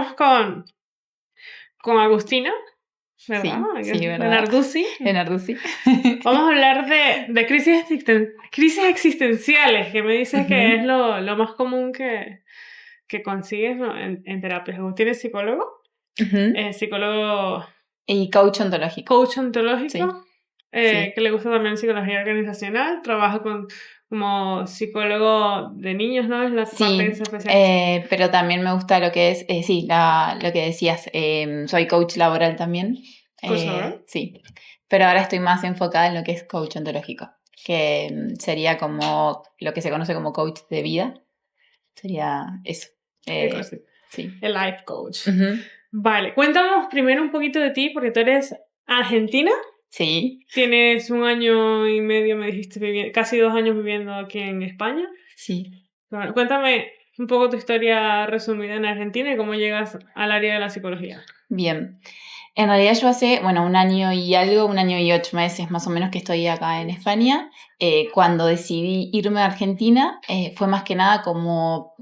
estamos con Agustina, ¿verdad? Sí, ¿verdad? Narduzzi. De Narduzzi. Vamos a hablar de crisis existenciales, que me dices que es lo más común que consigues, ¿no? en terapias. Agustín es psicólogo, psicólogo Y coach ontológico. coach ontológico, Sí. que le gusta también psicología organizacional, trabaja como psicólogo de niños, ¿no? Es la parte que se especializa. Pero también me gusta lo que es, lo que decías, soy coach laboral también. ¿Coach laboral? Sí, pero ahora estoy más enfocada en lo que es coach ontológico, que sería como lo que se conoce como coach de vida. Sería eso. Sí. El life coach. Uh-huh. Vale, cuéntanos primero un poquito de ti, porque tú eres argentina. Sí. Tienes 1 año y medio, me dijiste, casi 2 años viviendo aquí en España. Sí. Bueno, cuéntame un poco tu historia resumida en Argentina y cómo llegas al área de la psicología. Bien. En realidad yo hace, 1 año y algo, 1 año y 8 meses más o menos que estoy acá en España. Cuando decidí irme a Argentina, fue más que nada como,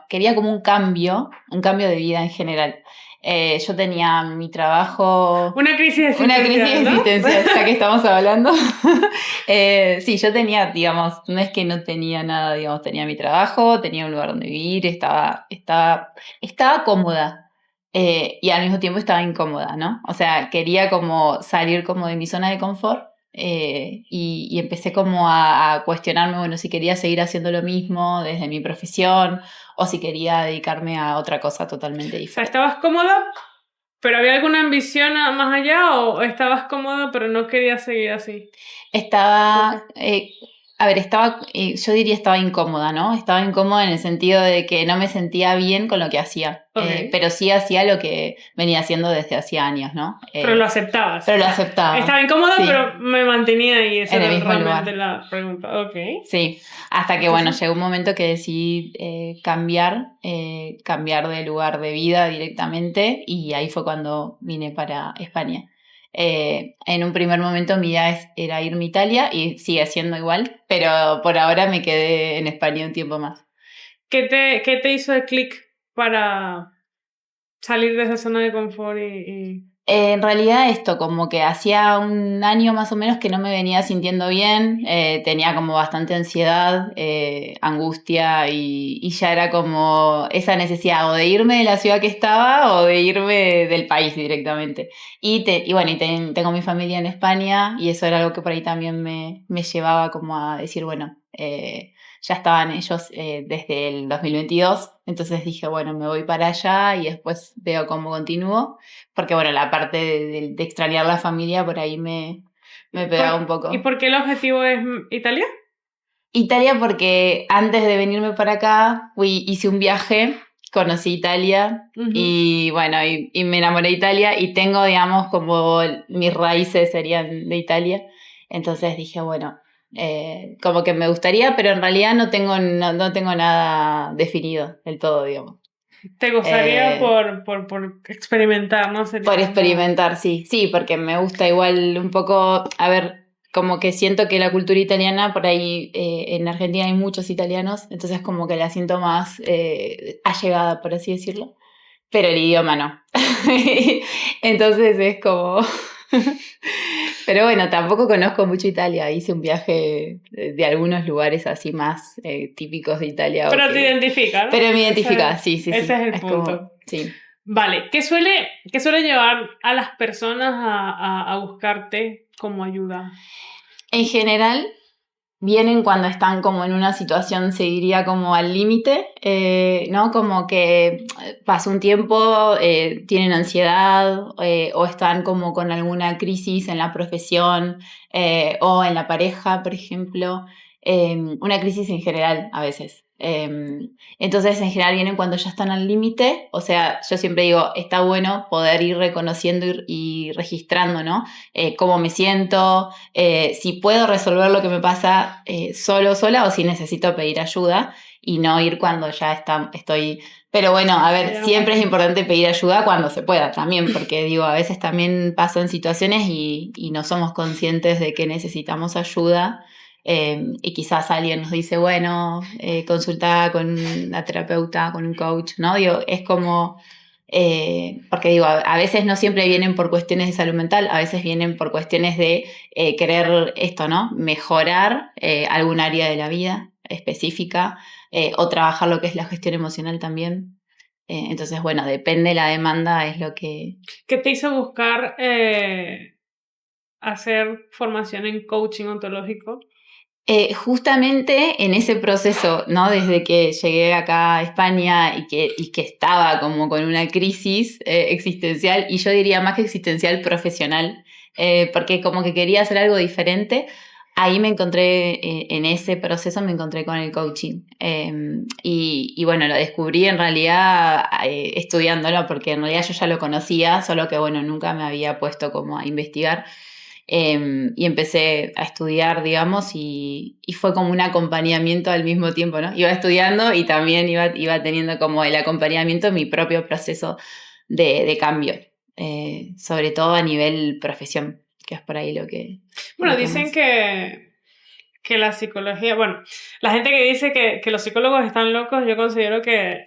quería como un cambio de vida en general. Yo tenía mi trabajo... Una crisis existencial, ¿no? ya que estamos hablando. Sí, yo tenía, digamos, no es que no tenía nada, digamos, tenía mi trabajo, tenía un lugar donde vivir, estaba cómoda. Y al mismo tiempo estaba incómoda, ¿no? O sea, quería como salir como de mi zona de confort y empecé como a cuestionarme, si quería seguir haciendo lo mismo desde mi profesión o si quería dedicarme a otra cosa totalmente diferente. O sea, ¿estabas cómoda, pero había alguna ambición más allá o estabas cómoda pero no querías seguir así? Estaba... yo diría estaba incómoda, ¿no? Estaba incómoda en el sentido de que no me sentía bien con lo que hacía, pero sí hacía lo que venía haciendo desde hacía años, ¿no? Pero lo aceptabas. Pero lo aceptaba. Estaba incómoda, sí, pero me mantenía ahí. Esa en el era mismo realmente lugar. La pregunta. Okay. Sí, hasta que, llegó un momento que decidí cambiar de lugar de vida directamente y ahí fue cuando vine para España. En un primer momento mi idea era irme a Italia y sigue siendo igual, pero por ahora me quedé en España un tiempo más. ¿Qué te hizo el clic para salir de esa zona de confort y... En realidad esto, como que hacía 1 año más o menos que no me venía sintiendo bien, tenía como bastante ansiedad, angustia y ya era como esa necesidad o de irme de la ciudad que estaba o de irme del país directamente. Tengo mi familia en España y eso era algo que por ahí también me llevaba como a decir, ya estaban ellos desde el 2022, entonces dije, me voy para allá y después veo cómo continúo, porque la parte de extrañar la familia por ahí me pegaba un poco. ¿Y por qué el objetivo es Italia? Italia porque antes de venirme para acá hice un viaje, conocí Italia y me enamoré de Italia y tengo, digamos, como mis raíces serían de Italia, entonces dije, como que me gustaría, pero en realidad no tengo nada definido del todo, digamos. ¿Te gustaría por experimentar, no? Por experimentar, sí, porque me gusta igual un poco, como que siento que la cultura italiana, por ahí en Argentina hay muchos italianos, entonces como que la siento más allegada, por así decirlo, pero el idioma no. Entonces es como... Pero tampoco conozco mucho Italia. Hice un viaje de algunos lugares así más típicos de Italia. Pero te identifica, ¿no? Pero me identifica, sí. Ese es el punto. Como, sí. Vale, ¿qué suele llevar a las personas a buscarte como ayuda? En general, vienen cuando están como en una situación, se diría como al límite, ¿no? Como que pasa un tiempo, tienen ansiedad o están como con alguna crisis en la profesión o en la pareja, por ejemplo. Una crisis en general a veces. Entonces, en general vienen cuando ya están al límite. O sea, yo siempre digo, está bueno poder ir reconociendo y registrando, ¿no? Cómo me siento, si puedo resolver lo que me pasa sola o si necesito pedir ayuda y no ir cuando ya estoy... Pero siempre es importante pedir ayuda cuando se pueda también, porque a veces también pasan situaciones y no somos conscientes de que necesitamos ayuda. Y quizás alguien nos dice, consulta con una terapeuta, con un coach, ¿no? Es como Porque digo, a veces no siempre vienen por cuestiones de salud mental, a veces vienen por cuestiones de querer esto, ¿no? Mejorar algún área de la vida específica o trabajar lo que es la gestión emocional también. Entonces, bueno, depende la demanda, es lo que... ¿Qué te hizo buscar hacer formación en coaching ontológico? Justamente en ese proceso, ¿no? Desde que llegué acá a España y que estaba como con una crisis existencial, y yo diría más que existencial, profesional, porque como que quería hacer algo diferente, ahí me encontré, en ese proceso me encontré con el coaching. Y bueno, lo descubrí en realidad estudiándolo, porque en realidad yo ya lo conocía, solo que bueno, nunca me había puesto como a investigar. Y empecé a estudiar, digamos, y fue como un acompañamiento al mismo tiempo, ¿no? Iba estudiando y también iba teniendo como el acompañamiento en mi propio proceso de cambio, sobre todo a nivel profesión, que es por ahí lo que... Bueno, lo que dicen más... que la psicología, bueno, la gente que dice que los psicólogos están locos, yo considero que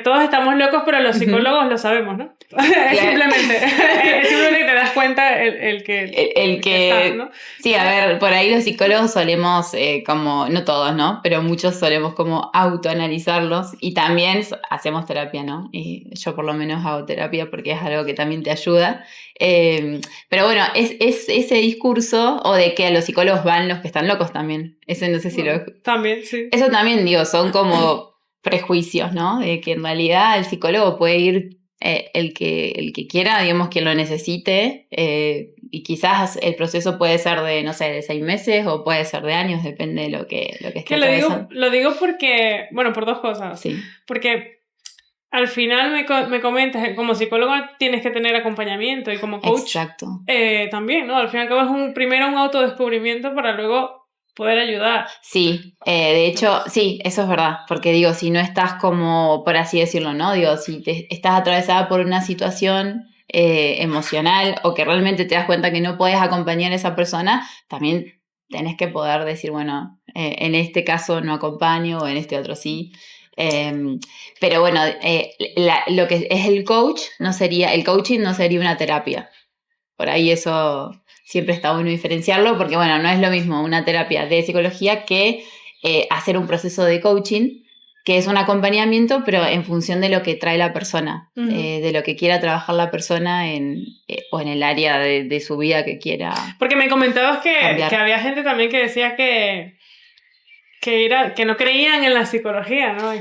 todos estamos locos, pero los psicólogos lo sabemos, ¿no? Es simplemente que te das cuenta el que estás, ¿no? Sí, a ver, por ahí los psicólogos solemos, como, no todos, ¿no? Pero muchos solemos como autoanalizarlos y también hacemos terapia, ¿no? Y yo por lo menos hago terapia porque es algo que también te ayuda. Pero bueno, es ese discurso o de que a los psicólogos van los que están locos también. Ese no sé si Bueno, también, sí. Eso también, digo, son como prejuicios, ¿no? De que en realidad el psicólogo puede ir el que quiera, digamos, quien lo necesite, y quizás el proceso puede ser de, no sé, de 6 meses o puede ser de años, depende de lo que esté atravesando. Lo digo porque, bueno, por dos cosas. Sí. Porque al final me comentas que como psicólogo tienes que tener acompañamiento y como coach también, ¿no? Al final primero un autodescubrimiento para luego poder ayudar. Sí, de hecho, sí, eso es verdad, porque digo, si no estás como, por así decirlo, ¿no? Digo, si estás atravesada por una situación emocional o que realmente te das cuenta que no puedes acompañar a esa persona, también tenés que poder decir, bueno, en este caso no acompaño o en este otro sí. Pero bueno, lo que es el coaching no sería una terapia. Por ahí eso siempre está bueno diferenciarlo, porque bueno, no es lo mismo una terapia de psicología que hacer un proceso de coaching, que es un acompañamiento, pero en función de lo que trae la persona, de lo que quiera trabajar la persona o en el área de su vida que quiera. Porque me comentabas que había gente también que decía que no creían en la psicología, ¿no?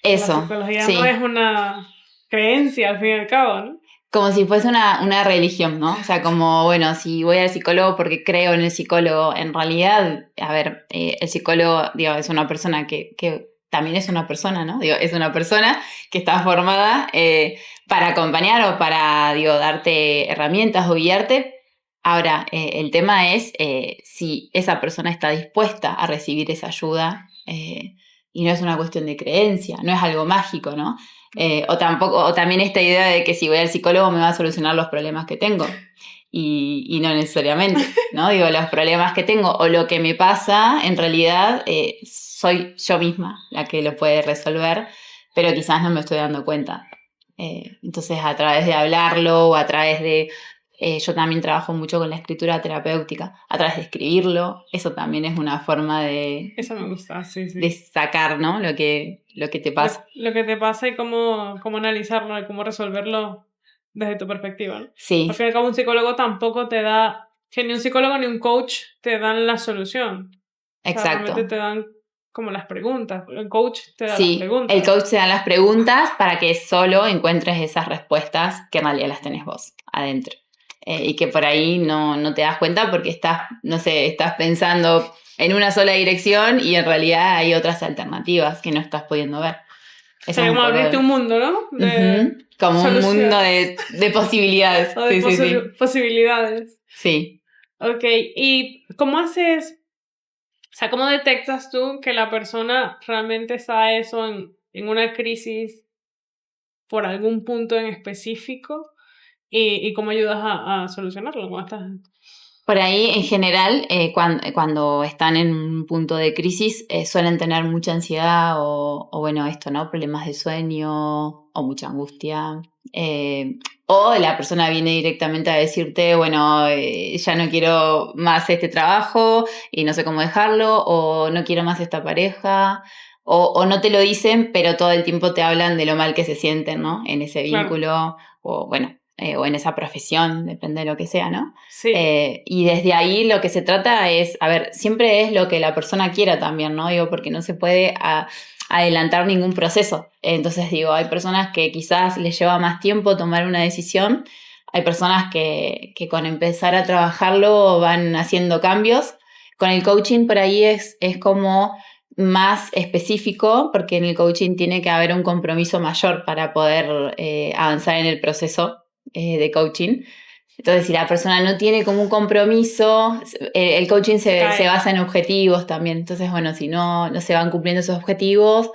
Eso, la psicología no es una creencia, al fin y al cabo, ¿no? Como si fuese una religión, ¿no? O sea, como, bueno, si voy al psicólogo porque creo en el psicólogo, en realidad, a ver, el psicólogo, digo, es una persona que también es una persona, ¿no? Digo, es una persona que está formada para acompañar o para, digo, darte herramientas o guiarte. Ahora, el tema es si esa persona está dispuesta a recibir esa ayuda, y no es una cuestión de creencia, no es algo mágico, ¿no? O también esta idea de que si voy al psicólogo me va a solucionar los problemas que tengo. Y no necesariamente, ¿no? Digo, los problemas que tengo o lo que me pasa, en realidad soy yo misma la que lo puede resolver, pero quizás no me estoy dando cuenta. Entonces, a través de hablarlo o a través de... yo también trabajo mucho con la escritura terapéutica, a través de escribirlo, eso también es una forma de... Eso me gusta, sí. De sacar, ¿no? Lo que te pasa. Lo que te pasa y cómo analizarlo y cómo resolverlo desde tu perspectiva, ¿no? Sí. Porque como un psicólogo tampoco te da... Que ni un psicólogo ni un coach te dan la solución. Exacto. O sea, realmente te dan como las preguntas. El coach te da las preguntas. El coach te da las preguntas para que solo encuentres esas respuestas que en realidad las tenés vos adentro. Y que por ahí no te das cuenta porque estás pensando en una sola dirección y en realidad hay otras alternativas que no estás pudiendo ver. O sea, como abrirte un mundo, ¿no? Como un mundo de posibilidades. O de posibilidades. Sí. Ok, ¿y cómo haces? O sea, ¿cómo detectas tú que la persona realmente está en una crisis por algún punto en específico y cómo ayudas a solucionarlo? Por ahí, en general, cuando están en un punto de crisis, suelen tener mucha ansiedad o bueno, esto, ¿no? Problemas de sueño o mucha angustia. O la persona viene directamente a decirte, bueno, ya no quiero más este trabajo y no sé cómo dejarlo, o no quiero más esta pareja, o no te lo dicen, pero todo el tiempo te hablan de lo mal que se sienten, ¿no? En ese vínculo, claro. O bueno, o en esa profesión, depende de lo que sea, ¿no? Sí. Y desde ahí lo que se trata es, a ver, siempre es lo que la persona quiera también, ¿no? Digo, porque no se puede adelantar ningún proceso. Entonces digo, hay personas que quizás les lleva más tiempo tomar una decisión, hay personas que con empezar a trabajarlo van haciendo cambios. Con el coaching por ahí es como más específico, porque en el coaching tiene que haber un compromiso mayor para poder avanzar en el proceso de coaching. Entonces, si la persona no tiene como un compromiso, el coaching se basa en objetivos también. Entonces, bueno, si no se van cumpliendo esos objetivos,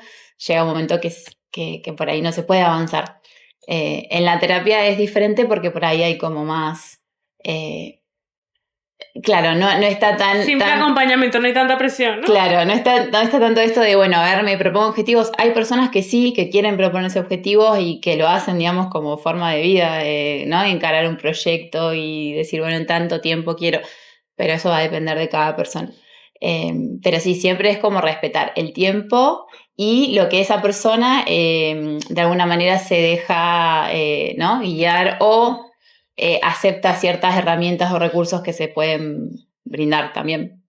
llega un momento que por ahí no se puede avanzar. En la terapia es diferente porque por ahí hay como más... claro, no está tan... Simple acompañamiento, no hay tanta presión, ¿no? Claro, no está tanto esto de, bueno, a ver, me propongo objetivos. Hay personas que sí, que quieren proponerse objetivos y que lo hacen, digamos, como forma de vida, ¿no? Encarar un proyecto y decir, bueno, en tanto tiempo quiero... Pero eso va a depender de cada persona. Pero sí, siempre es como respetar el tiempo y lo que esa persona de alguna manera se deja, ¿no? guiar o acepta ciertas herramientas o recursos que se pueden brindar también.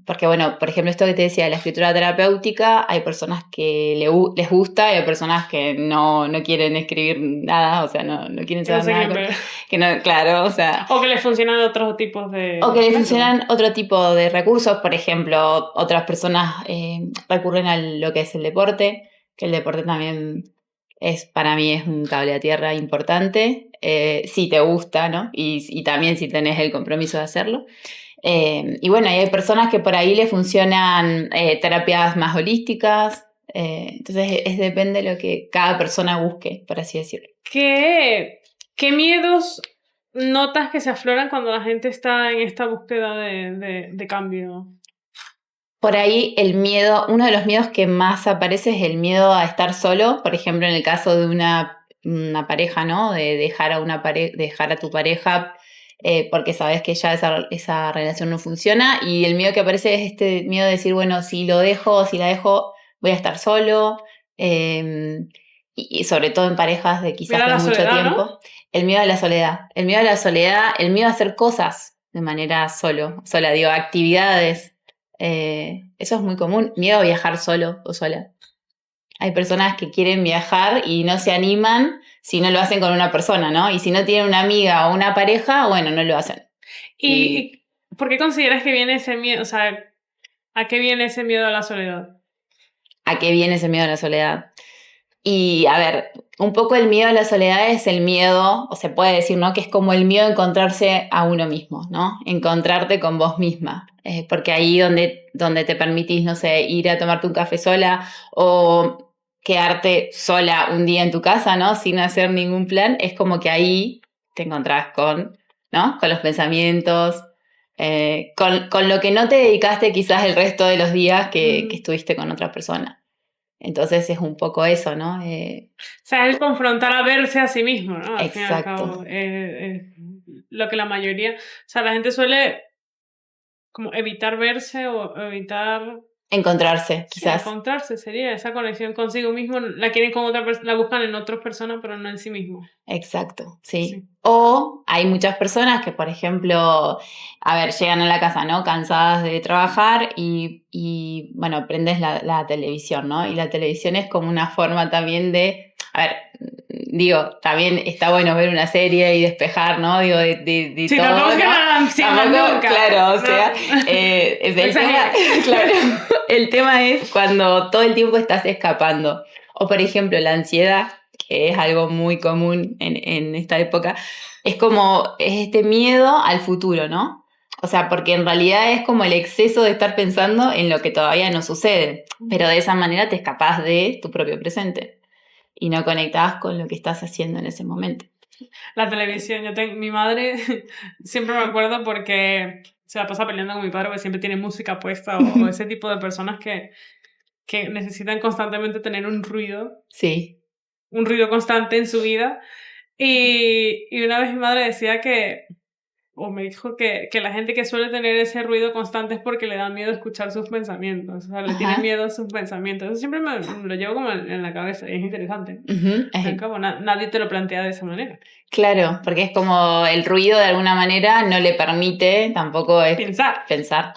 Porque, bueno, por ejemplo, esto que te decía de la escritura terapéutica, hay personas que les gusta y hay personas que no quieren escribir nada, o sea, no quieren saber nada. Que no, claro, o sea... O que les funcionan otros tipos de... O que les funcionan otro tipo de recursos, por ejemplo, otras personas recurren a lo que es el deporte, que el deporte también para mí es un cable a tierra importante, si te gusta, ¿no? Y también si tenés el compromiso de hacerlo. Y bueno, hay personas que por ahí le funcionan terapias más holísticas, entonces depende de lo que cada persona busque, por así decirlo. ¿Qué miedos notas que se afloran cuando la gente está en esta búsqueda de cambio? Por ahí el miedo, uno de los miedos que más aparece es el miedo a estar solo, por ejemplo, en el caso de una pareja, ¿no? De dejar a tu pareja porque sabes que ya esa relación no funciona, y el miedo que aparece es este miedo de decir, bueno, si lo dejo o si la dejo, voy a estar solo, y sobre todo en parejas de quizás de mucho tiempo. ¿No? El miedo a la soledad, el miedo a hacer cosas de manera sola, digo, actividades. Eso es muy común, miedo a viajar solo o sola. Hay personas que quieren viajar y no se animan si no lo hacen con una persona, ¿no? Y si no tienen una amiga o una pareja, bueno, no lo hacen. ¿Y por qué consideras que viene ese miedo? O sea, ¿a qué viene ese miedo a la soledad? ¿A qué viene ese miedo a la soledad? Y a ver, un poco el miedo a la soledad es el miedo, o se puede decir, ¿no? Que es como el miedo a encontrarse a uno mismo, ¿no? Encontrarte con vos misma. Porque ahí donde te permitís, no sé, ir a tomarte un café sola o quedarte sola un día en tu casa, ¿no? Sin hacer ningún plan, es como que ahí te encontrás con, ¿no? Con los pensamientos, con lo que no te dedicaste quizás el resto de los días que estuviste con otra persona. Entonces es un poco eso, ¿no? O sea, el confrontar a verse a sí mismo, ¿no? Al exacto. Fin y al cabo, lo que la mayoría... O sea, la gente suele como evitar verse o evitar... Encontrarse, quizás. Sí, encontrarse sería esa conexión consigo mismo. La quieren con otra persona, la buscan en otras personas, pero no en sí mismo. Exacto, sí. O hay muchas personas que, por ejemplo, a ver, llegan a la casa, ¿no? Cansadas de trabajar y bueno, prendes la televisión, ¿no? Y la televisión es como una forma también de, a ver, digo, también está bueno ver una serie y despejar, ¿no? Digo, de sí, todo, tampoco, ¿no? Claro, o sea, claro, el tema es cuando todo el tiempo estás escapando. O, por ejemplo, la ansiedad, que es algo muy común en esta época, es este miedo al futuro, ¿no? O sea, porque en realidad es como el exceso de estar pensando en lo que todavía no sucede, pero de esa manera te escapás de tu propio presente y no conectás con lo que estás haciendo en ese momento. La televisión. Mi madre, siempre me acuerdo porque se la pasa peleando con mi padre porque siempre tiene música puesta o ese tipo de personas que necesitan constantemente tener Sí. un ruido constante en su vida. Y una vez mi madre decía o me dijo que la gente que suele tener ese ruido constante es porque le da miedo escuchar sus pensamientos, o sea, le tiene Ajá. miedo a sus pensamientos. Eso siempre me lo llevo como en la cabeza y es interesante. Al fin y al cabo, nadie te lo plantea de esa manera. Claro, porque es como el ruido de alguna manera no le permite tampoco pensar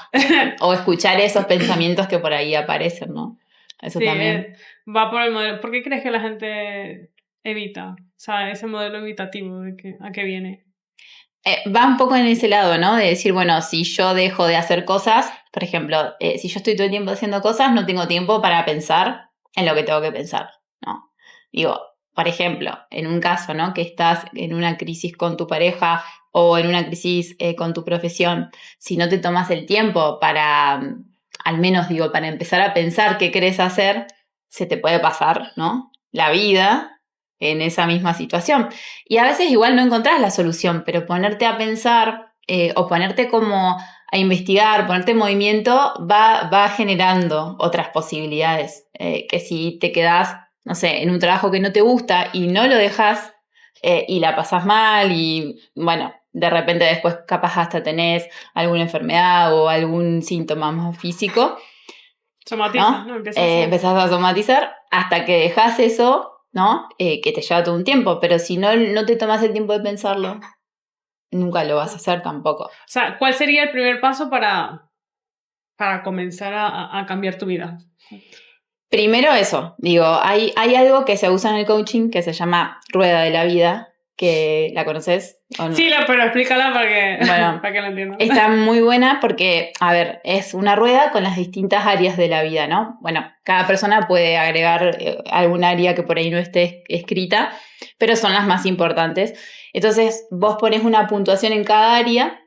o escuchar esos pensamientos que por ahí aparecen, ¿no? Eso Sí, también. va por el modelo. ¿Por qué crees que la gente evita? O sea, ese modelo evitativo ¿a qué viene? Va un poco en ese lado, ¿no? De decir, bueno, si yo dejo de hacer cosas, por ejemplo, si yo estoy todo el tiempo haciendo cosas, no tengo tiempo para pensar en lo que tengo que pensar, ¿no? Digo, por ejemplo, en un caso, ¿no? Que estás en una crisis con tu pareja o en una crisis con tu profesión, si no te tomas el tiempo para, al menos digo, para empezar a pensar qué querés hacer, se te puede pasar, ¿no? La vida en esa misma situación. Y a veces igual no encontrás la solución, pero ponerte a pensar o ponerte como a investigar, ponerte en movimiento, va generando otras posibilidades. Que si te quedás, no sé, en un trabajo que no te gusta y no lo dejas y la pasás mal y bueno, de repente después capaz hasta tenés alguna enfermedad o algún síntoma más físico, Somatizas, ¿no? ¿no? Empezás a somatizar hasta que dejas eso, ¿no? Que te lleva todo un tiempo, pero si no te tomas el tiempo de pensarlo, nunca lo vas a hacer tampoco. O sea, ¿cuál sería el primer paso para comenzar a cambiar tu vida? Primero eso, digo, hay algo que se usa en el coaching que se llama rueda de la vida, que la conoces. ¿O no? Sí, pero explícala Bueno, para que lo entiendan. está muy buena porque, a ver, es una rueda con las distintas áreas de la vida, ¿no? Bueno, cada persona puede agregar algún área que por ahí no esté escrita, pero son las más importantes. Entonces, vos pones una puntuación en cada área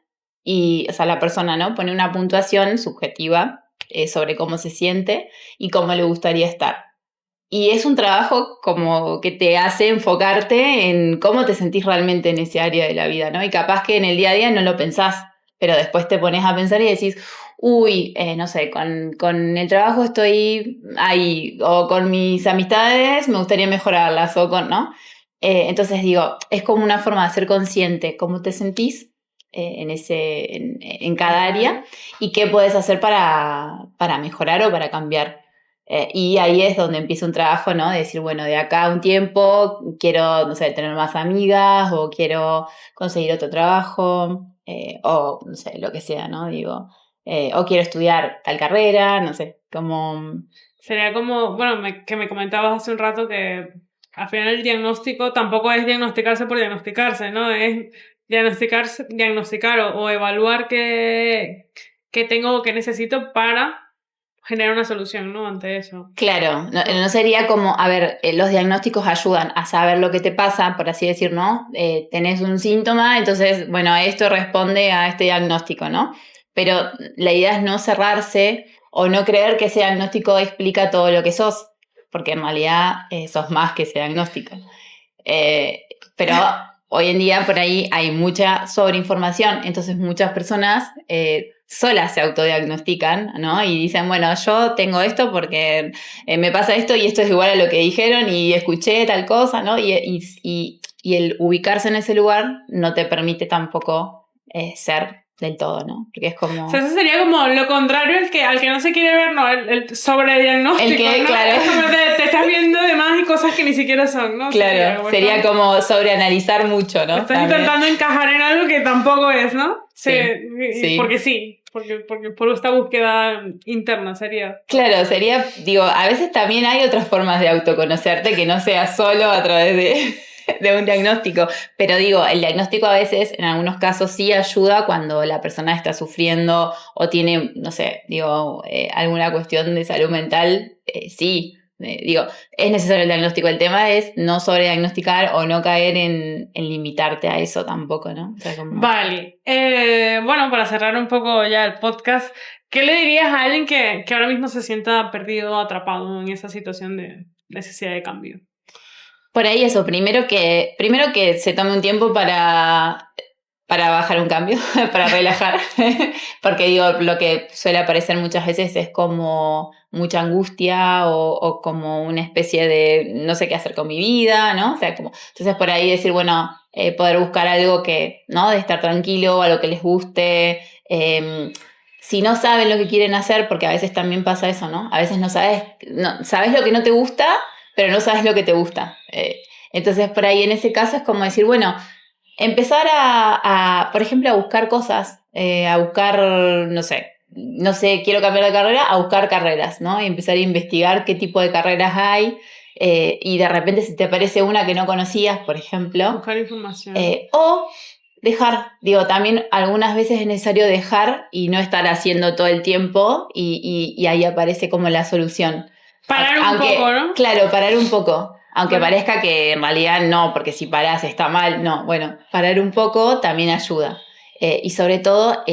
y, o sea, la persona, ¿no? Pone una puntuación subjetiva sobre cómo se siente y cómo le gustaría estar. Y es un trabajo como que te hace enfocarte en cómo te sentís realmente en ese área de la vida, ¿no? Y capaz que en el día a día no lo pensás, pero después te pones a pensar y decís, uy, no sé, con el trabajo estoy ahí, o con mis amistades me gustaría mejorarlas, o con, ¿no? Entonces digo, es como una forma de ser consciente cómo te sentís en cada área y qué puedes hacer para mejorar o para cambiar. Y ahí es donde empieza un trabajo, ¿no? De decir, bueno, de acá a un tiempo quiero, no sé, tener más amigas o quiero conseguir otro trabajo o, no sé, lo que sea, ¿no? Digo, o quiero estudiar tal carrera, no sé, como... Sería como, bueno, que me comentabas hace un rato que al final el diagnóstico tampoco es diagnosticarse por diagnosticarse, ¿no? Es diagnosticar o evaluar qué tengo o qué necesito para generar una solución, ¿no? Ante eso. Claro, no sería como, a ver, los diagnósticos ayudan a saber lo que te pasa, por así decir, ¿no? Tenés un síntoma, entonces, bueno, esto responde a este diagnóstico, ¿no? Pero la idea es no cerrarse o no creer que ese diagnóstico explica todo lo que sos, porque en realidad sos más que ese diagnóstico. Pero hoy en día por ahí hay mucha sobreinformación, entonces muchas personas solas se autodiagnostican, ¿no? Y dicen, bueno, yo tengo esto porque me pasa esto y esto es igual a lo que dijeron y escuché tal cosa, ¿no? Y el ubicarse en ese lugar no te permite tampoco ser del todo, ¿no? Porque es como... O sea, eso sería como lo contrario al que no se quiere ver, ¿no? El sobrediagnóstico, el que, ¿no? claro. Es como te estás viendo de más y cosas que ni siquiera son, ¿no? Claro, sería como sobreanalizar mucho, ¿no? Estás intentando encajar en algo que tampoco es, ¿no? Sí, sí. Porque sí, porque por esta búsqueda interna sería. Claro, sería, digo, a veces también hay otras formas de autoconocerte que no sea solo a través de un diagnóstico, pero digo, el diagnóstico a veces, en algunos casos sí ayuda cuando la persona está sufriendo o tiene, no sé, digo, alguna cuestión de salud mental, sí. Digo, es necesario el diagnóstico. El tema es no sobrediagnosticar o no caer en limitarte a eso tampoco, ¿no? O sea, como... Vale. Bueno, para cerrar un poco ya el podcast, ¿qué le dirías a alguien que ahora mismo se sienta perdido, atrapado en esa situación de necesidad de cambio? Por ahí eso, primero que se tome un tiempo para bajar un cambio, para relajar, porque digo, lo que suele aparecer muchas veces es como mucha angustia o como una especie de no sé qué hacer con mi vida, ¿no? O sea, como, entonces por ahí decir, bueno, poder buscar algo que, ¿no? De estar tranquilo, algo que les guste, si no saben lo que quieren hacer, porque a veces también pasa eso, ¿no? A veces sabes lo que no te gusta, pero no sabes lo que te gusta. Entonces por ahí en ese caso es como decir, bueno, empezar por ejemplo, a buscar cosas, a buscar, no sé, quiero cambiar de carrera, a buscar carreras, ¿no? Y empezar a investigar qué tipo de carreras hay, y de repente si te aparece una que no conocías, por ejemplo. Buscar información. O dejar, digo, también algunas veces es necesario dejar y no estar haciendo todo el tiempo y ahí aparece como la solución. Parar un poco, ¿no? Claro, parar un poco. Aunque parezca que en realidad no, porque si parás está mal, no. Bueno, parar un poco también ayuda. Y sobre todo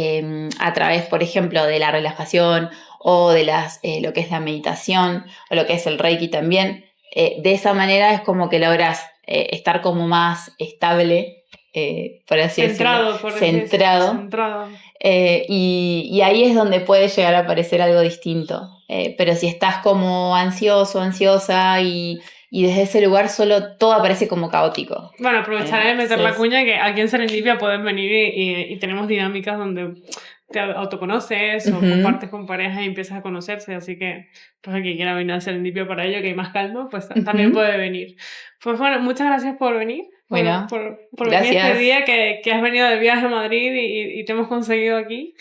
a través, por ejemplo, de la relajación o de lo que es la meditación o lo que es el Reiki también. De esa manera es como que logras estar como más estable, por así decirlo. Centrado. Y ahí es donde puede llegar a aparecer algo distinto. Pero si estás como ansioso, ansiosa y desde ese lugar solo todo aparece como caótico. Bueno, aprovecharé de meter la cuña que aquí en Serendipia pueden venir y tenemos dinámicas donde te autoconoces o compartes con pareja y empiezas a conocerse, así que pues el que quiera venir a Serendipia para ello, que hay más calma, pues también puede venir. Pues bueno, muchas gracias por venir. Bueno, por venir este día que has venido de viaje a Madrid y te hemos conseguido aquí.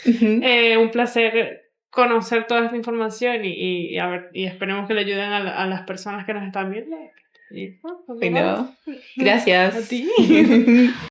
Un placer conocer toda esta información y esperemos que le ayuden a las personas que nos están viendo. Bueno, gracias. A ti.